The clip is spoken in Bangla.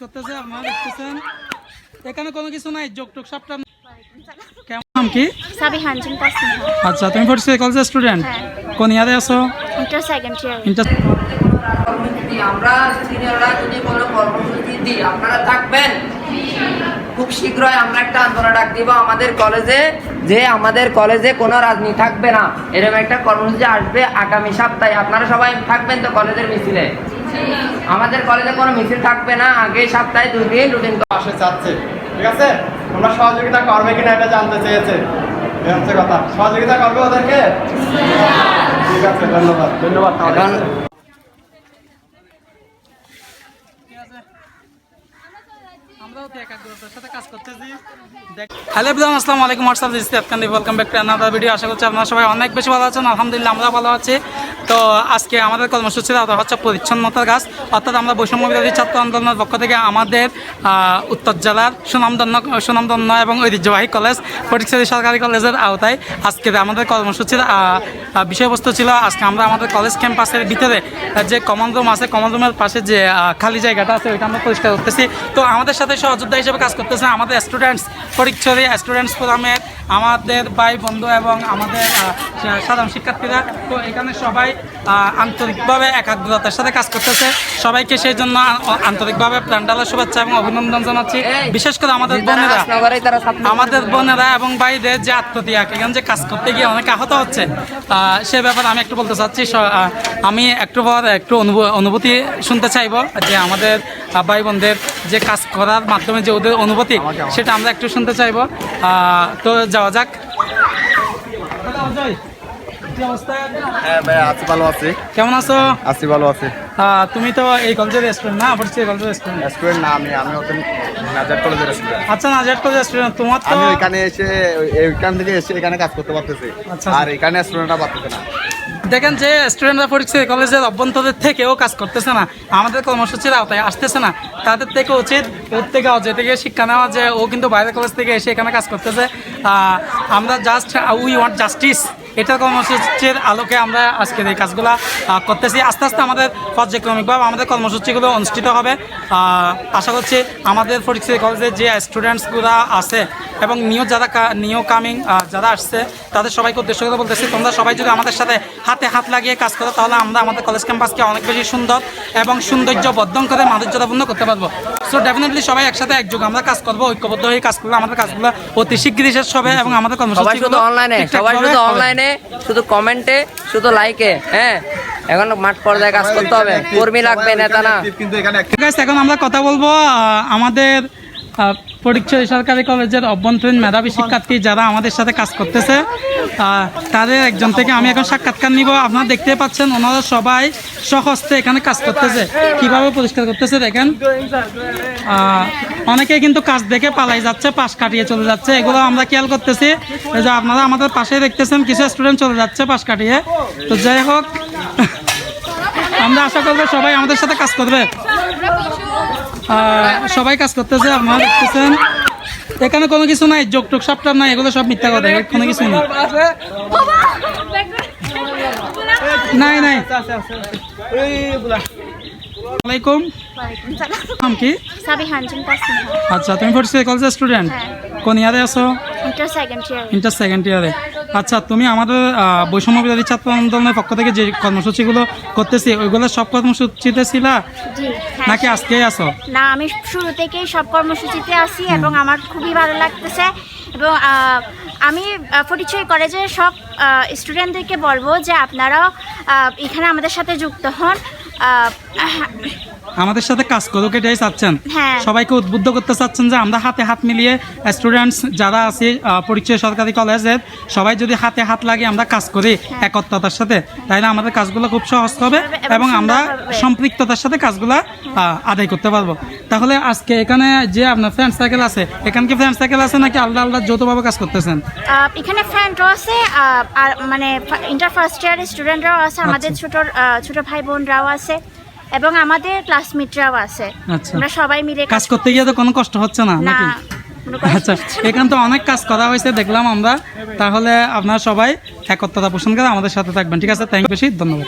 করতেছে আপনারা দেখতেছেন এখানে কোনো কিছু নাই যোগটোক সবটা কেমন নাম কি সাবিহান জিন্তাসিং আচ্ছা তুমি ফোর্থ কলেজের স্টুডেন্ট কোন ইয়ারে আছো ইন্টার সেকেন্ড ইয়ার আমরা সিনিয়ররা যদি কোনো কর্মসূচি দিই আপনারা থাকবেন খুব শীঘ্রই আমরা একটা আন্দোলন ডাক দিব আমাদের কলেজে কোনো রাজনীতি থাকবে না এরকম একটা কর্মসূচি আসবে আগামী সপ্তাহে আপনারা সবাই থাকবেন তো কলেজের মিছিলে আমাদের কলেজে কোনো মিছিল থাকবে না আগে সপ্তাহে 2 দিন রুটিন আসে চাচ্ছে ঠিক আছে তোমরা সহযোগিতা করবে কিনা এটা জানতে চেয়েছে এই হচ্ছে কথা সহযোগিতা করবে ওদেরকে ঠিক আছে ধন্যবাদ এখন হ্যালো এভরিওয়ান আসসালামু আলাইকুম হোয়াটসঅ্যাপ দিস ইসকান্দি welcome back to another video আশা করছি আপনারা সবাই অনেক বেশি ভালো আছেন আলহামদুলিল্লাহ আমরা ভালো আছি তো আজকে আমাদের কর্মসূচি হচ্ছে পরিচ্ছন্নতার কাজ অর্থাৎ আমরা বৈষম্য বিরোধী ছাত্র আন্দোলনের পক্ষ থেকে আমাদের উত্তর জেলার সুনামধন্য এবং ঐতিহ্যবাহী কলেজ ফটিকছড়ি সরকারি কলেজের আওতায় আজকে আমাদের কর্মসূচির বিষয়বস্তু ছিল আজকে আমরা আমাদের কলেজ ক্যাম্পাসের ভিতরে যে কমন রুম আছে কমন রুমের পাশে যে খালি জায়গাটা আছে ওইটা আমরা পরিষ্কার করতেছি তো আমাদের সাথে সহযোদ্ধা হিসেবে কাজ করতেছে আমাদের স্টুডেন্টস ফটিকছড়ি স্টুডেন্টস ফোরামের আমাদের ভাই বন্ধু এবং আমাদের সাধারণ শিক্ষার্থীরা তো এখানে সবাই আন্তরিকভাবে একাগ্রতার সাথে কাজ করতেছে সবাইকে সেই জন্য আন্তরিকভাবে প্রাণঢালা শুভেচ্ছা এবং অভিনন্দন জানাচ্ছি বিশেষ করে আমাদের বোনেরা এবং ভাইদের যে আত্মত্যাগ এখানে যে কাজ করতে গিয়ে অনেক আহত হচ্ছে সে ব্যাপারে আমি একটু বলতে চাচ্ছি আমি একটু অনুভূতি শুনতে চাইবো যে আমাদের ভাই বোনদের যে কাজ করার মাধ্যমে যে ওদের অনুভূতি সেটা আমরা একটু শুনতে চাইবো তো যাওয়া যাক হ্যাঁ ভাই আছি ভালো আছি কেমন আছো আছি ভালো আছি তুমি তো এই কলেজের স্টুডেন্ট না পরিচয় কলেজের স্টুডেন্ট না আমি হচ্ছে নাজার কলেজের স্টুডেন্ট আচ্ছা নাজার কলেজের স্টুডেন্ট তোমার তো আমি এখানে এসে এইখান থেকে এসে এখানে কাজ করতে পারতেছি আর এখানে স্টুডেন্টরা পারতেছে না দেখেন যে স্টুডেন্টরা পরিচয় কলেজের অভ্যন্তরের থেকেও কাজ করতেছে না আমাদের কর্মসূচির আওতায় আসতেছে না তাদের থেকে উচিত ওর থেকেও যে থেকে শিক্ষা নেওয়া যে ও কিন্তু বাইরের কলেজ থেকে এসে এখানে কাজ করতেছে আমরা জাস্ট উই ওয়ান্ট জাস্টিস এটার কর্মসূচির আলোকে আমরা আজকের এই কাজগুলো করতেছি আস্তে আস্তে আমাদের পর্যায়ক্রমিকভাবে আমাদের কর্মসূচিগুলো অনুষ্ঠিত হবে আশা করছি আমাদের ফটিকছড়ি কলেজের যে স্টুডেন্টসগুলো আছে এবং নিউ কামিং যারা আসছে তাদের সবাইকে উদ্দেশ্য করে বলতেছি তোমরা সবাই যদি আমাদের সাথে হাতে হাত লাগিয়ে কাজ করো তাহলে আমরা আমাদের কলেজ ক্যাম্পাসকে অনেক বেশি সুন্দর এবং সৌন্দর্যবর্ধন করে মাধুর্যতাপূর্ণ করতে পারবো সো ডেফিনেটলি সবাই একসাথে একযোগ আমরা কাজ করবো ঐক্যবদ্ধ হয়ে কাজ করলে আমাদের কাজগুলো অতি শীঘ্রই শেষ হবে এবং আমাদের কর্মসূচিগুলো অনলাইনে শুধু কমেন্টে শুধু লাইকে হ্যাঁ এখন মাঠ পর্যায়ে কাজ করতে হবে কর্মী লাগবে নেতা না কিন্তু এখানে এখন আমরা কথা বলবো আমাদের ফটিকছড়ি সরকারি কলেজের অভ্যন্তরীণ মেধাবী শিক্ষার্থী যারা আমাদের সাথে কাজ করতেছে তাদের একজন থেকে আমি এখন সাক্ষাৎকার নিব আপনারা দেখতে পাচ্ছেন ওনারা সবাই সহস্তে এখানে কাজ করতেছে কিভাবে পরিষ্কার করতেছে দেখেন অনেকে কিন্তু কাজ দেখে পালাই যাচ্ছে পাশ কাটিয়ে চলে যাচ্ছে এগুলো আমরা খেয়াল করতেছি এই যে আপনারা আমাদের পাশে দেখতেছেন কিছু স্টুডেন্ট চলে যাচ্ছে পাশ কাটিয়ে তো যাই হোক আমরা আশা করবো সবাই আমাদের সাথে কাজ করবে সবাই কাজ করতেছে আপনারা দেখতেছেন এখানে কোনো কিছু নাই যোগটোক সবটা নাই এগুলো সব মিথ্যা কথা কোনো কিছু নাই নাই আসসালামাইকুম নাম কি সাবিহান জিন্তাসিং আচ্ছা তুমি ফটিকছড়ি কলেজের স্টুডেন্ট কোন ইয়ারে আছো ইন্টার সেকেন্ড ইয়ার আচ্ছা তুমি আমাদের বৈষম্য বিরোধী ছাত্র আন্দোলনের পক্ষ থেকে যে কর্মসূচিগুলো করতেছি ওইগুলো সব কর্মসূচিতে ছিলা নাকি আজকেই আসো না আমি শুরু থেকেই সব কর্মসূচিতে আছি এবং আমার খুবই ভালো লাগতেছে এবং আমি ফটিকছড়ি কলেজের সব স্টুডেন্টদেরকে বলবো যে আপনারাও এখানে আমাদের সাথে যুক্ত হন আমাদের সাথে কাজ করুক এটাই চাচ্ছেন সবাইকে উদ্বুদ্ধ করতে চাচ্ছেন যে আমরা হাতে হাত মিলিয়ে স্টুডেন্টস যারা আছে ফটিকছড়ি সরকারি কলেজের সবাই যদি হাতে হাত লাগিয়ে আমরা কাজ করি একত্রতার সাথে তাহলে আমাদের কাজগুলো খুব সহজ হবে এবং আমরা সম্পৃক্ততার সাথে কাজগুলো আদায় করতে পারবো তাহলে আজকে এখানে যে আপনার ফ্রেন্ড সার্কেল আছে এখানে কি ফ্রেন্ড সার্কেল আছে নাকি আলাদা আলাদা যৌথভাবে কাজ করতেছেন এখানে ফ্রেন্ডও আছে আর মানে ইন্টার ফার্স্ট ইয়ার স্টুডেন্টরাও আছে আমাদের ছোট ভাই বোনরাও আছে এবং আমাদের ক্লাসমেটরাও আছে আমরা সবাই মিলে কাজ করতে গিয়ে তো কোনো কষ্ট হচ্ছে না নাকি আচ্ছা এখানে তো অনেক কাজ করা হয়েছে দেখলাম আমরা তাহলে আপনারা সবাই একত্রতা পোষণ করে আমাদের সাথে থাকবেন ঠিক আছে থ্যাংক ইউ বেশি ধন্যবাদ।